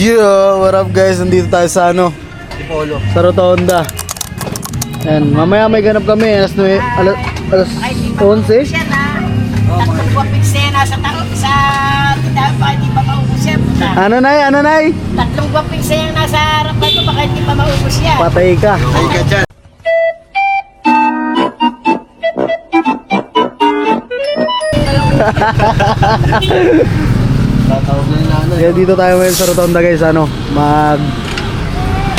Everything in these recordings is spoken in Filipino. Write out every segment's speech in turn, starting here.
Yeah, what up guys? Nandito tayo sa ano? Sa Rotonda. Yan, mamaya may ganap kami. Alas 11. Siya na, tatlong gwaping sena sa tindahan baka hindi pa maubos yan. Ano nay? Ano nay? Tatlong gwaping sena nasa harapan ko baka hindi pa maubos yan. Patay ka. Ay ka dyan. Kaya dito tayo ngayon sa Rotonda guys, ano,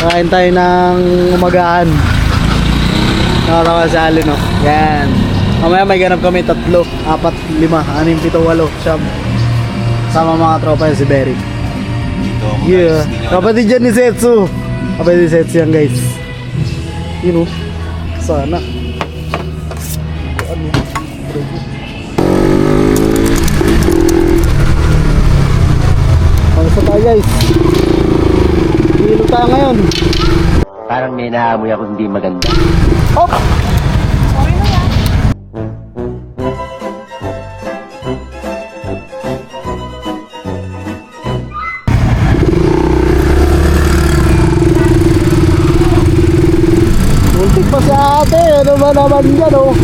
kain tayo ng umagahan. Nakatawa si Alin, no? Yan. Mamaya may ganap kami 3, 4, 5, 6, 7, 8 sama mga tropa yun si Berry. Yeah. Kapatid dyan ni Setsu. Kapatid ni Setsu yan guys. Yun, oh. Sana. Ano? Basta tayo guys. Hilog tayo ngayon. Parang may naamoy ako hindi maganda. Oh! Okay na yan. Muntik pa si ate. Ano ba naman yan, oh?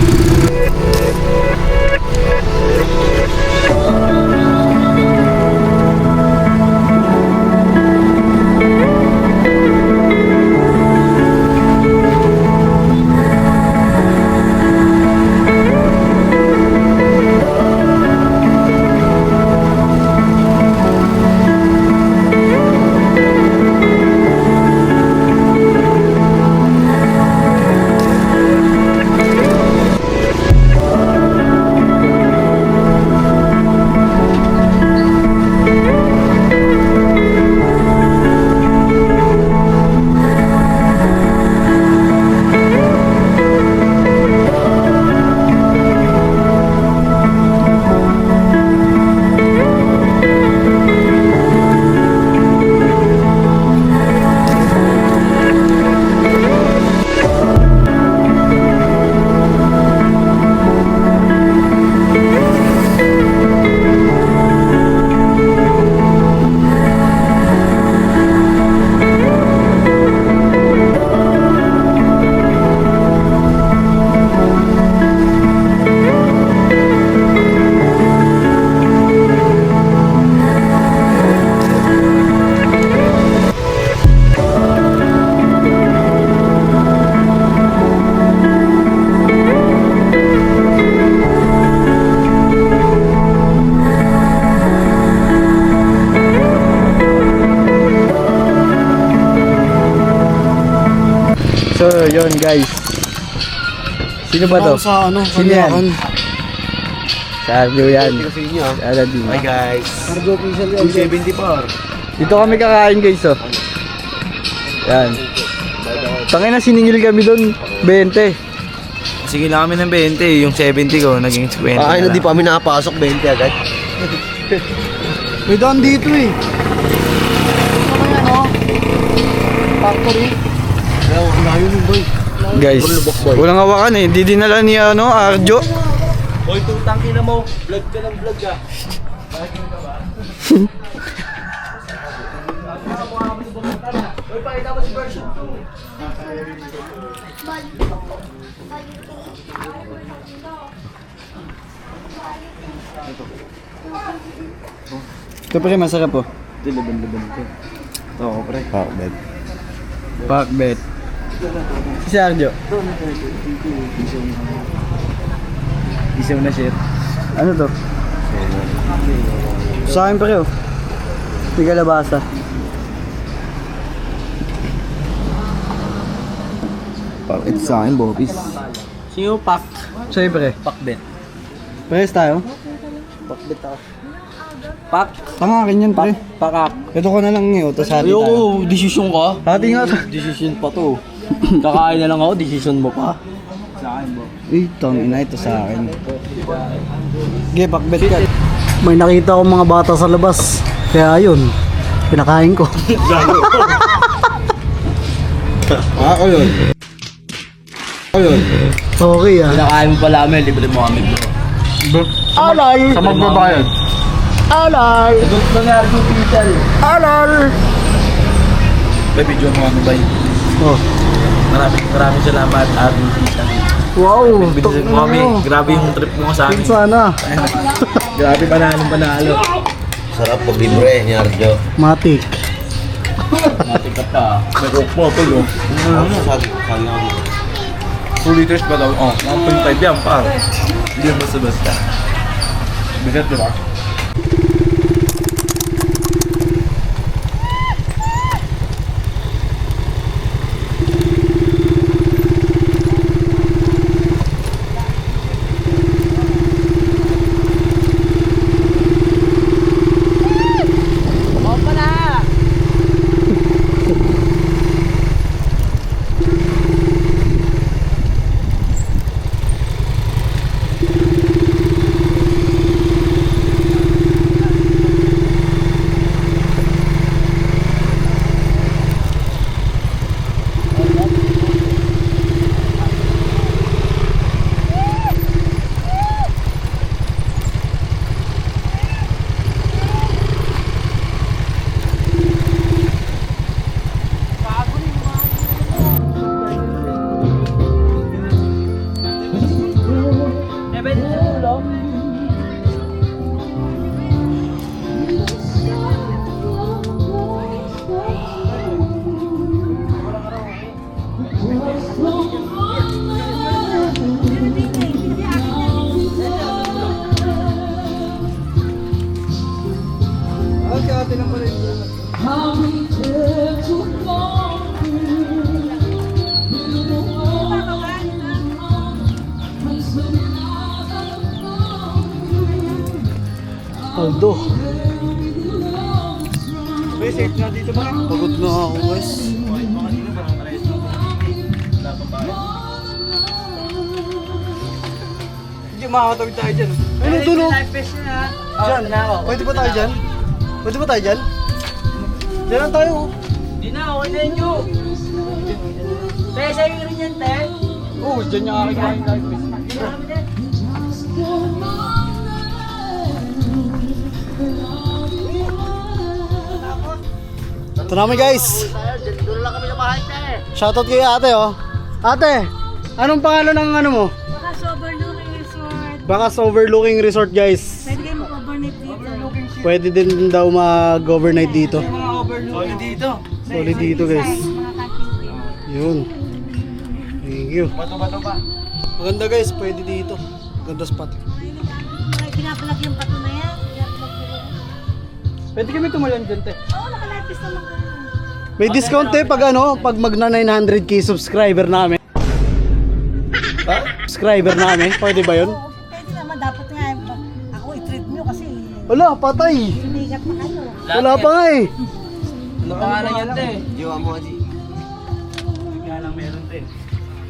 So, yun guys. Sino ba to? Sa ano? Sino yan? Sa Arjo yan. Kasi inyo. Sa Aladin. Hi guys. Cargo official yan. 274. Dito kami kakain guys, oh. Yan. Tangin na siningil kami doon. 20. Sige lang kami ng 20, yung 70 ko naging 20 Ay, na hindi lang. pa kami nakapasok 20 agad. May daan dito eh. Ano yan, oh? Factory. Guys, walang hawakan eh. Di dinala ni ano, Arjo. Hoy, tutang kina mo. Vlog ka ng vlog ka. Hoy, pakita mo si version 2. Ito pre, masarap po. Ito, laban-laban ito. Oo, pre. Pakbet. Pakbet. Si Arjo. Isaw na shit. Ano to? Sa akin pre, oh. May kalabasa. Pakbet sa akin, Bobis. Sino pak? Sa'yo pre. Pakbet. Pares tayo. Pakbet ako. Pak? Pangakin yan pre. Pakak. Ito ko na lang ngayon. Tapos hati tayo. Ayoko, desisyon ka. Hati nga. Desisyon pa to. Kakain na lang ako, desisyon mo pa. Eh, tangina ito sa akin. Sige, pakbet ka. May nakita akong mga bata sa labas. Kaya ayun, pinakain ko. Ako yun. Okay ah. Pinakain mo pala kami, libre mo kami bro. Alay! Sa magbabayad. Alay! Sagot na nga, Argo Pichal. Alay! Bay, video mo kami, bay. Oh. Maraming salamat at Wow. binigyan mo kami. Grabe yung trip mo sa amin. Sana. Grabe, panalo. Sarap pag libre ni Arjo. Matik. Matik ka pa. May coke mo, tulo. Sabi na ako. 2 liters pa daw. Oh, 1.5 yan, pa. Hindi yung basta-basta. Bigat, di ba? Aldo. Safe na dito ba? Pagod na ako guys. Hindi makakatawid tayo dyan. Ano tulog? Diyan. Pwede ba tayo dyan? Pwede ba tayo dyan? Dyan lang tayo. Di na, okay na yun, Ju. Te, sa'yo rin yan, te. Oo, dyan niya kami kain live. Di na kami din. Ito namin guys. Doon lang kami sa bahay, te. Shoutout kay ate oh. Ate, anong pangalan ng ano mo? Bakas overlooking resort. Bakas Overlooking Resort guys. Pwede kayo mag-overnight dito. Pwede din daw mag-overnight dito. Solid dito. Solid dito guys. Mga camping. Yun. Thank you. Bato-bato pa. Maganda guys, pwede dito. Ganda spot. Ay, pinapalag yung pato na yan. Pinapalag ko yan. Pwede kami tumalan dyan te. Oo, nakalapis naman ka. May discount eh pag ano, pag magna 900k subscriber namin. Subscriber namin, pwede ba yun? Oo, pwede naman. Dapat nga ako i-treat nyo kasi Wala, patay. sumigat na kayo. Wala pa nga eh. Ano pangalan yan, te? Jiwa mo, Adi. Kaya lang meron, te.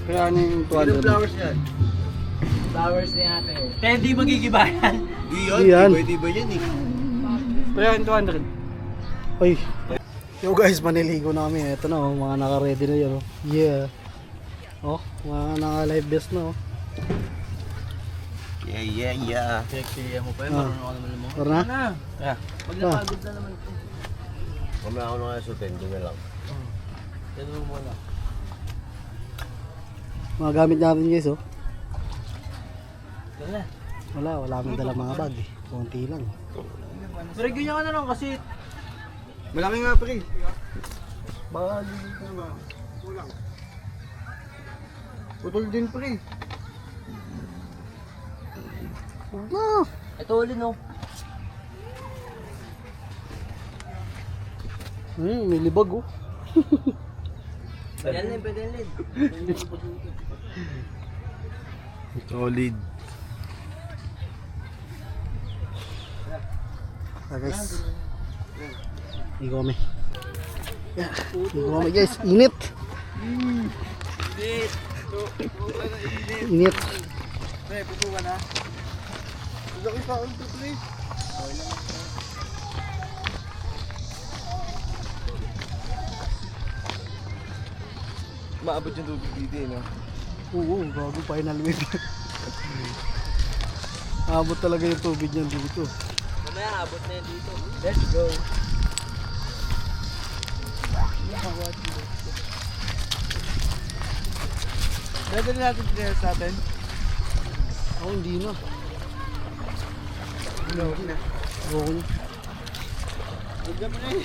Kaya ano yung Anong flowers yan? Flowers ni ate. Te, di magigibayan. Di Yan. Pwede ba yan eh? Kaya 200. Ay. Yo guys, maniligo namin. Ito na oh, mga naka-ready na yan oh. Yeah. Oh, mga naka-live vest na oh. Yeah. Kaya mo pa yun, Ah. marunong ako naman mo. Tara na. Yeah. Pag Ah. napagod na naman. Mamaya ako nung sutin, doon na lang. Yan mo muna. Mga gamit natin guys oh. Wala. Wala kami dala mga bag eh. Konti lang. Pero ganyan ka na lang kasi Malaki nga, pre. Bag. Kulang. Putol din, pre. Huwag na. ito ulit no. May libag oh. Pwede yan, pwede yan. Solid. Ah guys. Igo kami. Yeah. Igo kami guys. Init. Init. Pre, puto ka na. Laki pa ang pre. Maabot yung tubig dito eh, no? Oo, gago final wave. Abot talaga yung tubig niyan dito. Mamaya abot na yan dito. Let's go. Dadali natin player sa atin. Ako hindi na. No, na. Ako na. Huwag mo na eh.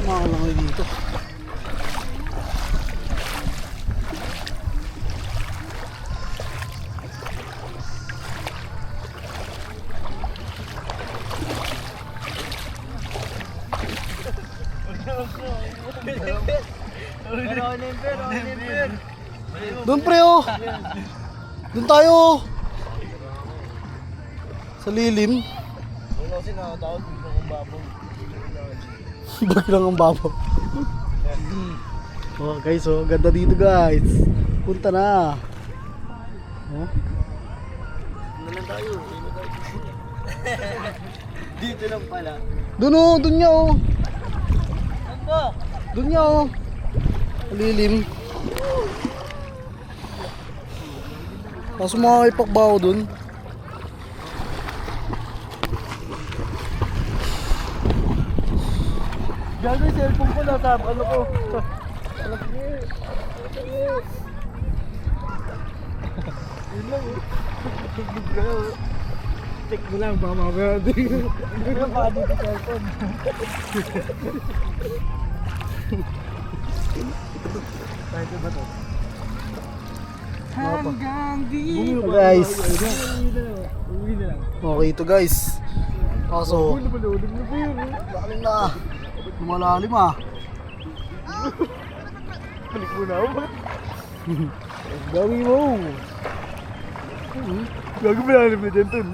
Makalangoy dito. Doon pre oh. Doon tayo. Sa lilim. Wala kasi nakatawag dito ng babaw. Biglang ang babaw. Oh guys, oh ganda dito guys. Punta na. Oh. Ano lang tayo? Dito lang pala. Doon oh, doon niya oh. Ano? Doon niya oh. Lilim. Tapos mga ipakbaho doon. Gago yung cellphone ko nasa ano ko. Yun lang eh. Tugtog ka na oh. Check mo lang, baka mamaya din. Hindi ka baka dito cellphone. Pwede ba to? Hanggang di. Guys. Uwi na lang. Okay ito guys. Kaso, Malulog na ba yun? lalim na. Lumalalim ah. Balik mo na ako. Gawin mo. Gago malalim na dyan tol.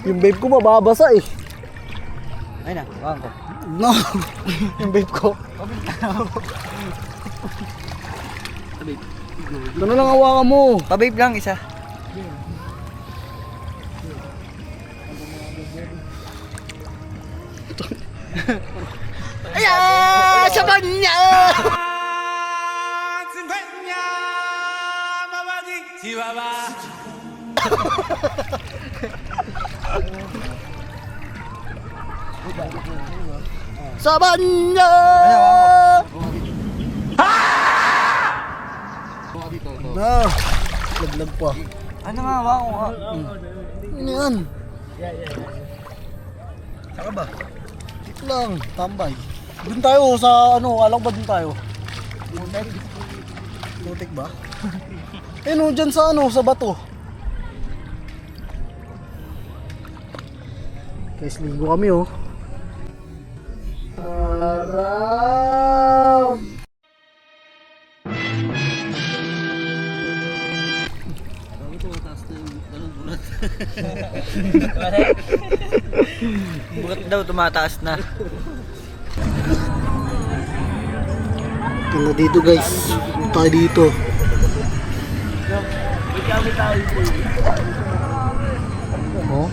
Yung vape ko mababasa eh. Ay na, wala ko. No. Yung vape ko. Ano lang hawakan mo? Pa-vape lang isa. Ayan! Saban niya! Saban niya! Na! Laglag pa. Ano nga, wala ko. Ano yan? Saka ba? Dito lang, tambay. Doon tayo sa ano, alam ba doon tayo? Mutik ba? Eh no, dyan sa ano, sa bato. Guys, ligo kami oh. Araw! Bukat daw, tumataas na. Ganda dito guys. Tayo dito. Oh.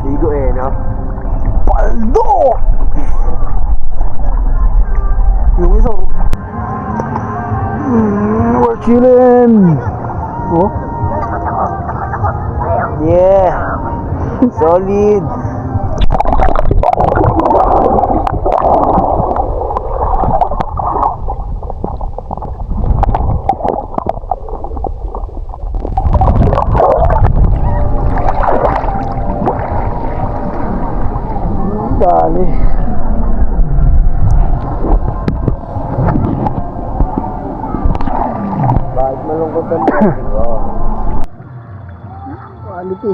Ligo eh, no? Paldo! Yung isa oh. We're chillin'. Oh. Yeah! Solid! Dali. Bakit malungkot ang Quality.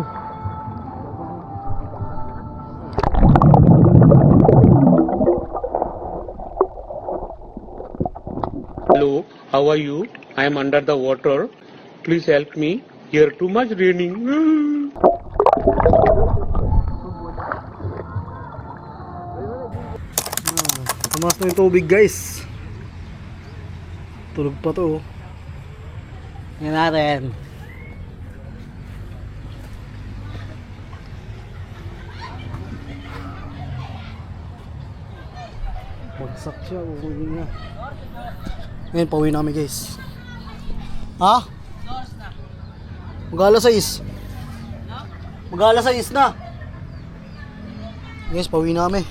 Hello, how are you? I am under the water. Please help me. Here too much raining. Tumas na yung tubig guys. Tulog pa to. Yan natin. Bagsak siya, uuwi na. Ngayon, pauwi namin guys. Ha? Mag-alas 6. Mag-alas 6 na. Guys, pauwi namin.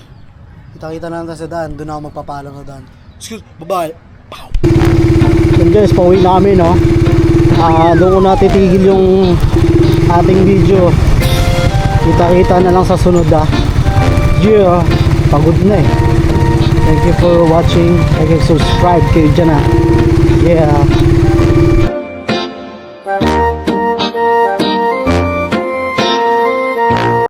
Kita-kita na natin sa daan. Doon ako magpapalang sa daan. Excuse, babae. Pow! And guys, pauwi namin, no? Doon ko natitigil yung ating video. Kita-kita na lang sa sunod, Yeah, pagod na eh. Thank you for watching. Like and subscribe kayo dyan, Yeah.